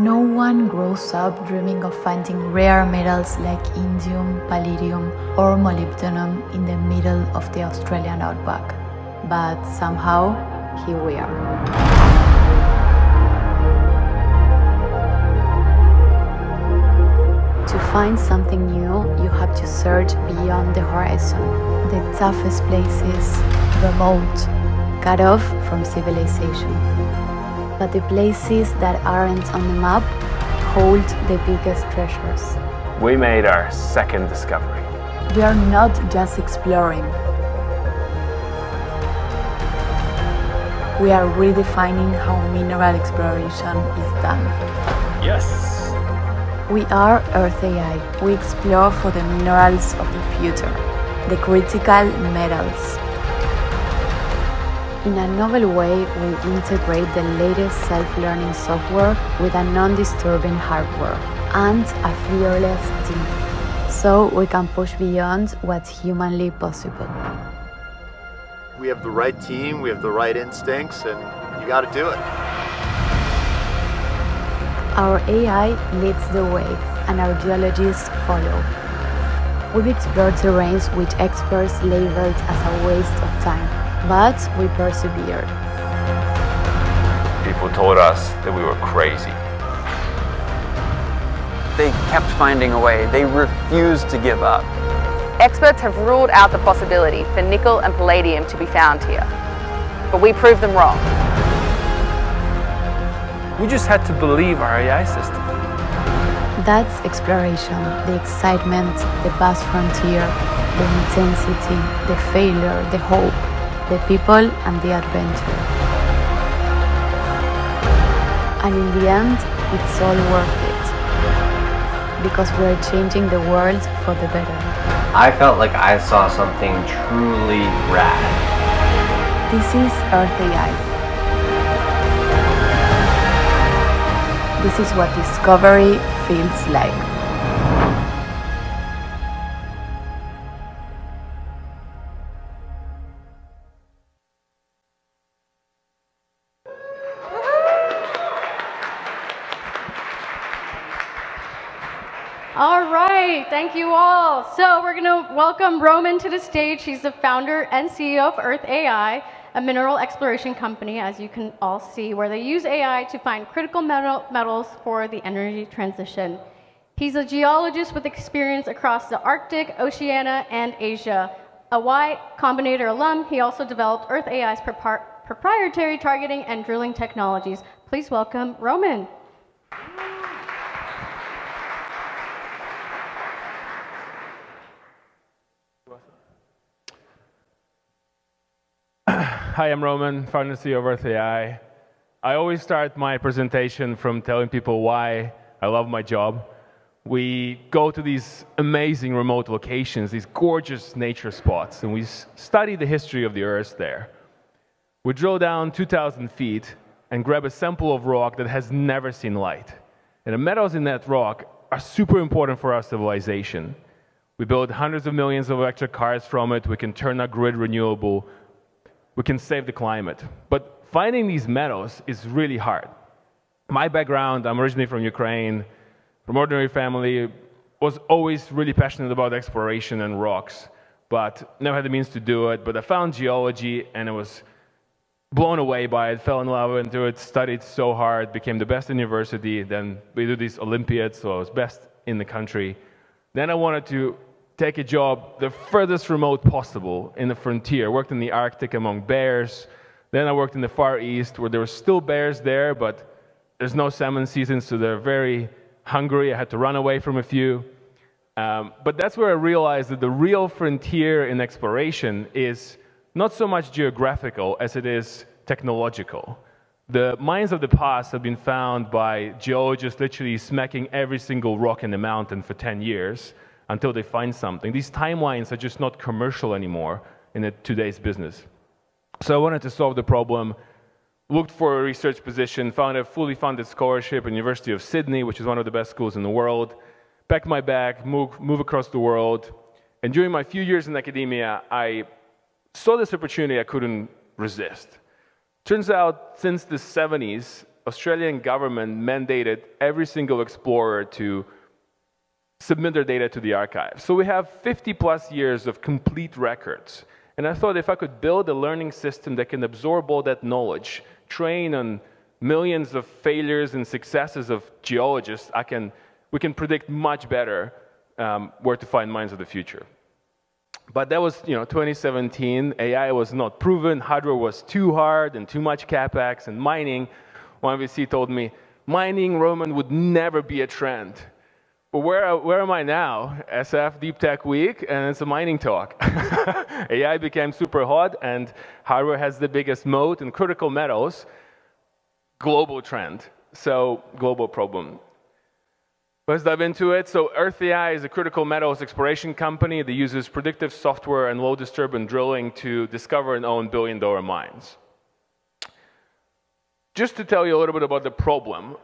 No one grows up dreaming of finding rare metals like indium, palladium, or molybdenum in the middle of the Australian outback. But somehow, here we are. To find something new, you have to search beyond the horizon. The toughest places, remote, cut off from civilization. But the places that aren't on the map hold the biggest treasures. We made our second discovery. We are not just exploring. We are redefining how mineral exploration is done. Yes! We are EarthAI. We explore for the minerals of the future, the critical metals. In a novel way, we integrate the latest self-learning software with a non-disturbing hardware and a fearless team, so we can push beyond what's humanly possible. We have the right team, we have the right instincts, and you got to do it. Our AI leads the way, and our geologists follow. We've explored terrains which experts labeled as a waste of time, but we persevered. People told us that we were crazy. They kept finding a way. They refused to give up. Experts have ruled out the possibility for nickel and palladium to be found here, but we proved them wrong. We just had to believe our AI system. That's exploration, the excitement, the vast frontier, the intensity, the failure, the hope, the people and the adventure. And in the end, it's all worth it. Because we're changing the world for the better. I felt like I saw something truly rad. This is EarthAI. This is what discovery feels like. All right, thank you all. So we're going to welcome Roman to the stage. He's the founder and CEO of EarthAI, a mineral exploration company, as you can all see, where they use AI to find critical metals for the energy transition. He's a geologist with experience across the Arctic, Oceania, and Asia. A Y Combinator alum, he also developed EarthAI's proprietary targeting and drilling technologies. Please welcome Roman. Hi, I'm Roman, founder and CEO of EarthAI. I always start my presentation from telling people why I love my job. We go to these amazing remote locations, these gorgeous nature spots, and we study the history of the Earth there. We drill down 2,000 feet and grab a sample of rock that has never seen light. And the metals in that rock are super important for our civilization. We build hundreds of millions of electric cars from it. We can turn our grid renewable. We can save the climate. But finding these metals is really hard. My background, I'm originally from Ukraine, from ordinary family, was always really passionate about exploration and rocks, but never had the means to do it. But I found geology and I was blown away by it, fell in love into it, studied so hard, became the best in university. Then we do these Olympiads, so I was best in the country. Then I wanted to take a job the furthest remote possible in the frontier. I worked in the Arctic among bears. Then I worked in the Far East where there were still bears there, but there's no salmon season, so they're very hungry. I had to run away from a few. But that's where I realized that the real frontier in exploration is not so much geographical as it is technological. The mines of the past have been found by geologists literally smacking every single rock in the mountain for 10 years. Until they find something. These timelines are just not commercial anymore in today's business. So I wanted to solve the problem, looked for a research position, found a fully funded scholarship at the University of Sydney, which is one of the best schools in the world, packed my bag, move across the world, and during my few years in academia, I saw this opportunity I couldn't resist. Turns out, since the 70s, Australian government mandated every single explorer to submit their data to the archive. So we have 50 plus years of complete records. And I thought if I could build a learning system that can absorb all that knowledge, train on millions of failures and successes of geologists, we can predict much better where to find mines of the future. But that was 2017. AI was not proven. Hardware was too hard and too much capex. And mining, one VC told me, mining, Roman, would never be a trend. But where am I now? SF Deep Tech Week, and it's a mining talk. AI became super hot, and hardware has the biggest moat, and critical metals, global trend. So global problem. Let's dive into it. So EarthAI is a critical metals exploration company that uses predictive software and low disturbance drilling to discover and own billion-dollar mines. Just to tell you a little bit about the problem,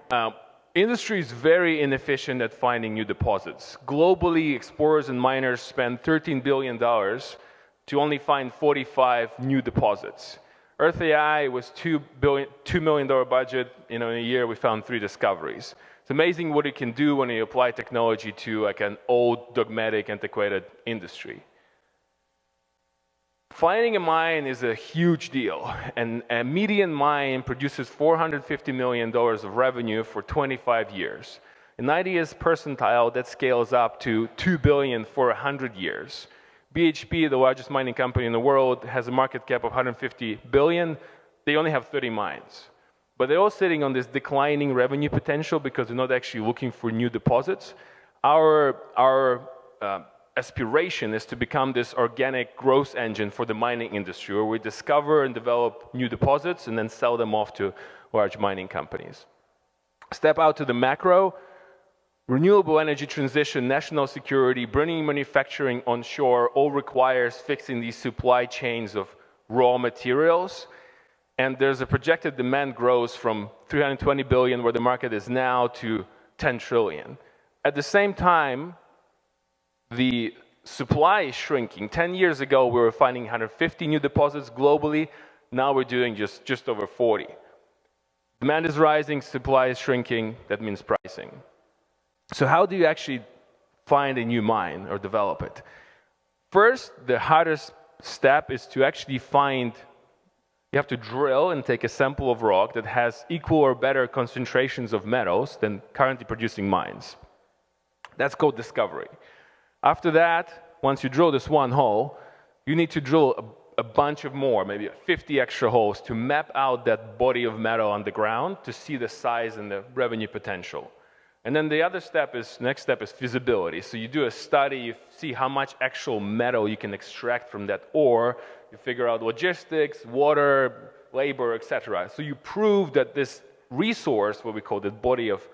industry is very inefficient at finding new deposits. Globally, explorers and miners spend $13 billion to only find 45 new deposits. EarthAI was $2 million budget. In a year, we found 3 discoveries. It's amazing what it can do when you apply technology to like an old, dogmatic, antiquated industry. Finding a mine is a huge deal, and a median mine produces $450 million of revenue for 25 years. In 90th percentile, that scales up to $2 billion for 100 years. BHP, the largest mining company in the world, has a market cap of $150 billion. They only have 30 mines. But they're all sitting on this declining revenue potential because they're not actually looking for new deposits. Our aspiration is to become this organic growth engine for the mining industry, where we discover and develop new deposits and then sell them off to large mining companies. Step out to the macro. Renewable energy transition, national security, bringing manufacturing onshore all requires fixing these supply chains of raw materials. And there's a projected demand growth from 320 billion, where the market is now, to 10 trillion. At the same time, the supply is shrinking. 10 years ago, we were finding 150 new deposits globally. Now we're doing just over 40. Demand is rising, supply is shrinking. That means pricing. So how do you actually find a new mine or develop it? First, the hardest step is to actually find. You have to drill and take a sample of rock that has equal or better concentrations of metals than currently producing mines. That's called discovery. After that, once you drill this one hole, you need to drill a bunch of more, maybe 50 extra holes, to map out that body of metal on the ground to see the size and the revenue potential. And then the next step is feasibility. So you do a study, you see how much actual metal you can extract from that ore, you figure out logistics, water, labor, etc. So you prove that this resource, what we call the body of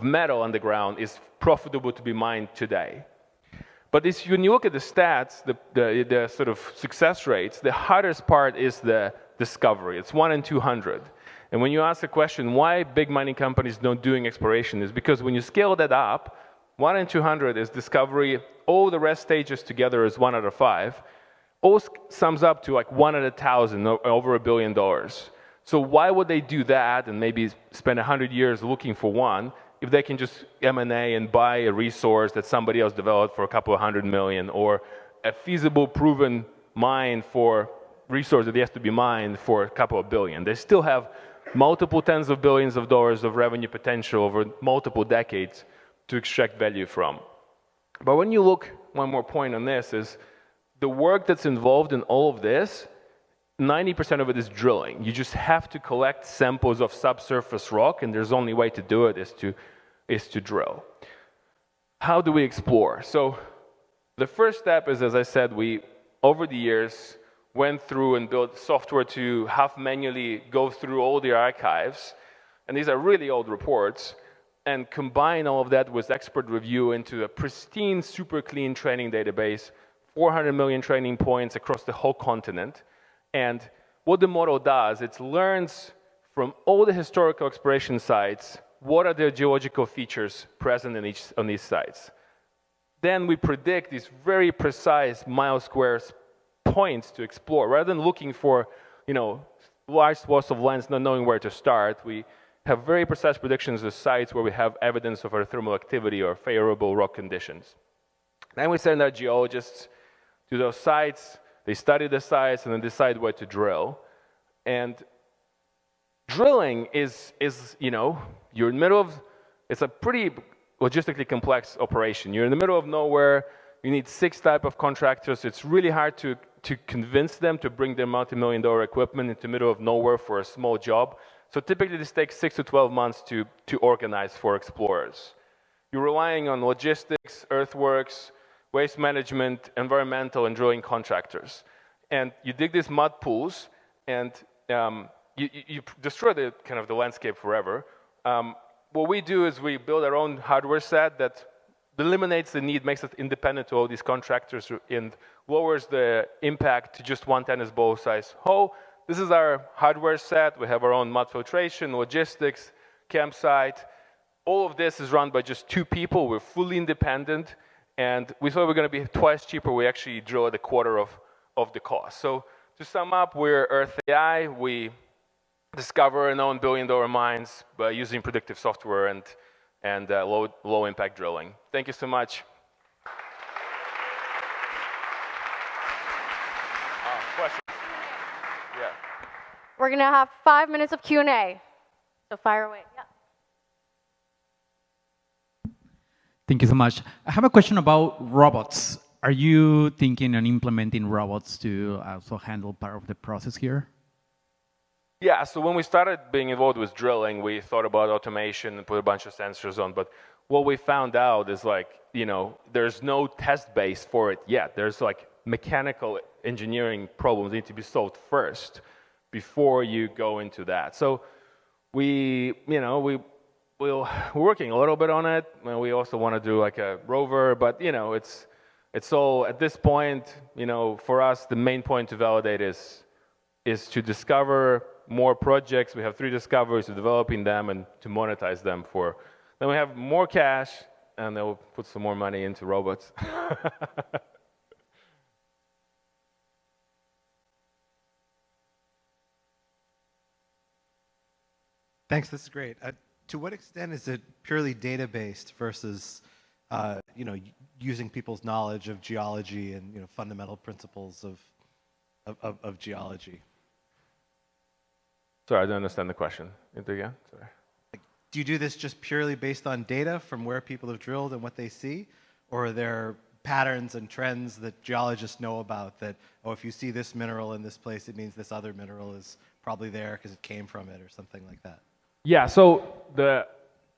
metal on the ground, is profitable to be mined today. But when you look at the stats, the sort of success rates, the hardest part is the discovery. It's 1 in 200. And when you ask the question, why big mining companies don't doing exploration, is because when you scale that up, 1 in 200 is discovery, all the rest stages together is 1 out of 5. All sums up to like 1 out of 1,000, over $1 billion. So why would they do that and maybe spend 100 years looking for one if they can just M&A and buy a resource that somebody else developed for a couple of $100 million, or a feasible, proven mine for resource that has to be mined for a couple of billion? They still have multiple tens of billions of dollars of revenue potential over multiple decades to extract value from. But when you look, one more point on this is, the work that's involved in all of this, 90% of it is drilling. You just have to collect samples of subsurface rock, and there's only way to do it is to drill. How do we explore? So the first step is, as I said, we, over the years, went through and built software to half manually go through all the archives, and these are really old reports, and combine all of that with expert review into a pristine, super clean training database, 400 million training points across the whole continent. And what the model does, it learns from all the historical exploration sites, what are the geological features present on these sites. Then we predict these very precise mile squares points to explore. Rather than looking for large swaths of lands not knowing where to start, we have very precise predictions of sites where we have evidence of our thermal activity or favorable rock conditions. Then we send our geologists to those sites, they study the sites, and then decide where to drill. And drilling is you're in the middle of, it's a pretty logistically complex operation. You're in the middle of nowhere, you need 6 types of contractors. It's really hard to convince them to bring their multi-million-dollar equipment into the middle of nowhere for a small job. So typically this takes 6 to 12 months to organize for explorers. You're relying on logistics, earthworks, waste management, environmental, and drilling contractors. And you dig these mud pools, and you destroy the kind of the landscape forever. What we do is we build our own hardware set that eliminates the need, makes it independent to all these contractors, and lowers the impact to just one tennis ball size hole. This is our hardware set. We have our own mud filtration, logistics, campsite. All of this is run by just 2 people. We're fully independent, and we thought we were going to be twice cheaper. We actually drill at a quarter of the cost. So to sum up, we're EarthAI. We discover and own billion-dollar mines by using predictive software and low-impact drilling. Thank you so much. Questions? Yeah. We're going to have 5 minutes of Q&A. So fire away. Yeah. Thank you so much. I have a question about robots. Are you thinking on implementing robots to also handle part of the process here? Yeah, so when we started being involved with drilling, we thought about automation and put a bunch of sensors on, but what we found out is there's no test base for it yet. There's mechanical engineering problems need to be solved first before you go into that. So we're working a little bit on it. We also want to do a rover, but it's all at this point, for us, the main point to validate is to discover more projects. We have 3 discoveries, we're developing them and to monetize them then we have more cash, and then we'll put some more money into robots. Thanks, this is great. To what extent is it purely data-based versus, using people's knowledge of geology and fundamental principles of geology? Sorry, I don't understand the question. Again, sorry. Do you do this just purely based on data from where people have drilled and what they see? Or are there patterns and trends that geologists know about that, if you see this mineral in this place, it means this other mineral is probably there because it came from it or something like that? Yeah, so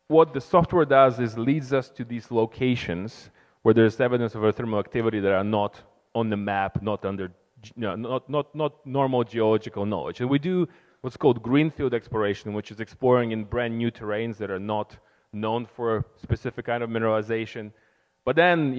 what the software does is leads us to these locations where there's evidence of thermal activity that are not on the map, not under, not normal geological knowledge. And we do what's called greenfield exploration, which is exploring in brand new terrains that are not known for a specific kind of mineralization. But then,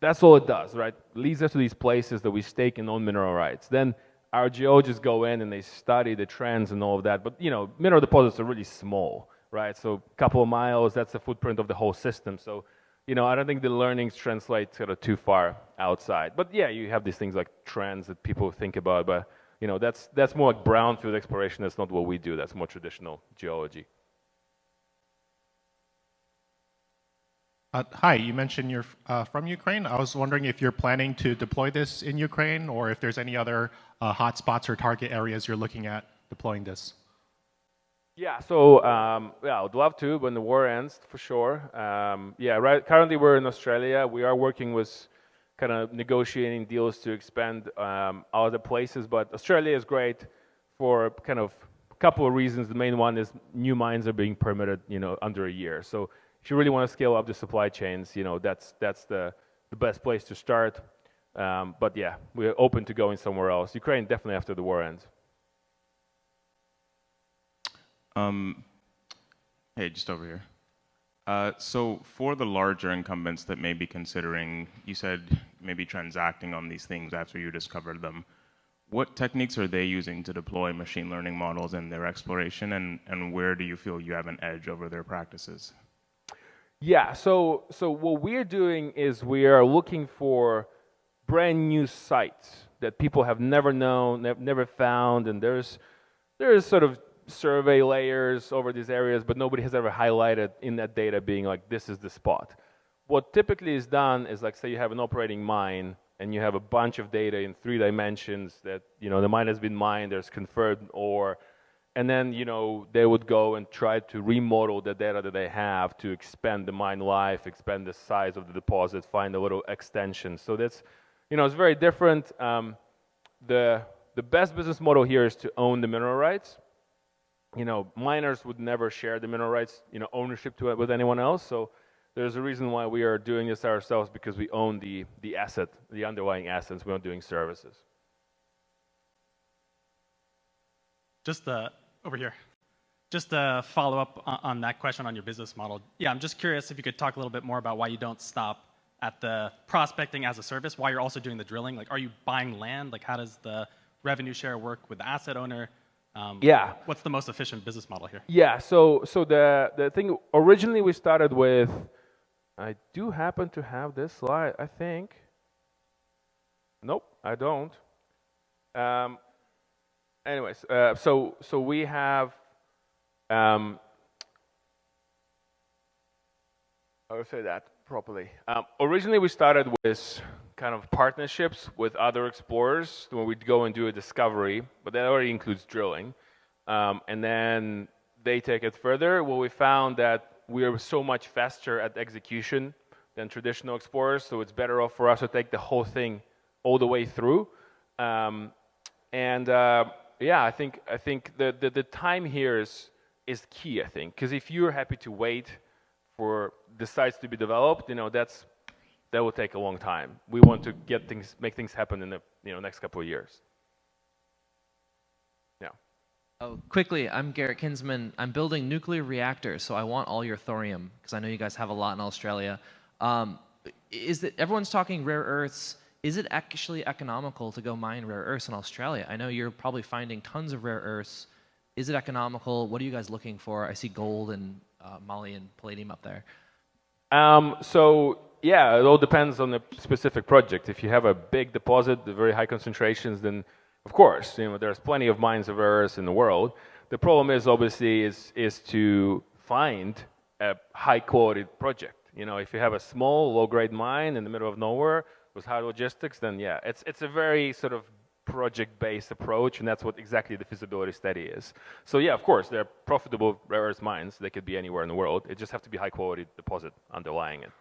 that's all it does, right? Leads us to these places that we stake and own mineral rights. Then our geologists go in and they study the trends and all of that. But, mineral deposits are really small, right? So a couple of miles, that's the footprint of the whole system. So, I don't think the learnings translate too far outside. But yeah, you have these things like trends that people think about, but that's more like brownfield exploration. That's not what we do. That's more traditional geology. Hi, you mentioned you're from Ukraine. I was wondering if you're planning to deploy this in Ukraine, or if there's any other hotspots or target areas you're looking at deploying this. Yeah, so I would love to when the war ends, for sure. Currently we're in Australia. We are working with kind of negotiating deals to expand other places, but Australia is great for kind of a couple of reasons. The main one is new mines are being permitted, under a year. So if you really want to scale up the supply chains, that's the best place to start. But yeah, we're open to going somewhere else. Ukraine definitely after the war ends. Hey, just over here. So for the larger incumbents that may be considering, you said maybe transacting on these things after you discovered them, what techniques are they using to deploy machine learning models in their exploration, and where do you feel you have an edge over their practices? Yeah, so what we're doing is we are looking for brand new sites that people have never known, never found, and there's sort of survey layers over these areas, but nobody has ever highlighted in that data being like, this is the spot. What typically is done is, like, say you have an operating mine and you have a bunch of data in 3 dimensions that, you know, the mine has been mined, there's confirmed ore, and then, you know, they would go and try to remodel the data that they have to expand the mine life, expand the size of the deposit, find a little extension. So that's, you know, it's very different. The best business model here is to own the mineral rights. You know, miners would never share the mineral rights, you know, ownership to it with anyone else. So there's a reason why we are doing this ourselves, because we own the asset, the underlying assets. We're not doing services. Just over here. Just to follow up on that question on your business model. Yeah, I'm just curious if you could talk a little bit more about why you don't stop at the prospecting as a service, why you're also doing the drilling. Like, are you buying land? Like, how does the revenue share work with the asset owner? Yeah. What's the most efficient business model here? Yeah, so the thing, originally we started with, I do happen to have this slide, I think. Nope, I don't. Anyways, so we have, I would say that properly. Originally we started with kind of partnerships with other explorers when we'd go and do a discovery, but that already includes drilling. And then they take it further. Well, we found that we are so much faster at execution than traditional explorers, so it's better off for us to take the whole thing all the way through. Yeah, I think the time here is key, I think, because if you're happy to wait for the sites to be developed, you know, that will take a long time. We want to make things happen in the next couple of years. Yeah. Oh, quickly, I'm Garrett Kinsman. I'm building nuclear reactors, so I want all your thorium, because I know you guys have a lot in Australia. Everyone's talking rare earths. Is it actually economical to go mine rare earths in Australia? I know you're probably finding tons of rare earths. Is it economical? What are you guys looking for? I see gold and moly and palladium up there. So yeah, it all depends on the specific project. If you have a big deposit, the very high concentrations, then of course, you know, there's plenty of mines of rare earths in the world. The problem is obviously is to find a high quality project. You know, if you have a small low grade mine in the middle of nowhere with high logistics, then yeah, it's a very sort of project-based approach, and that's what exactly the feasibility study is. So yeah, of course, they're profitable rare earth mines. They could be anywhere in the world. It just have to be high quality deposit underlying it.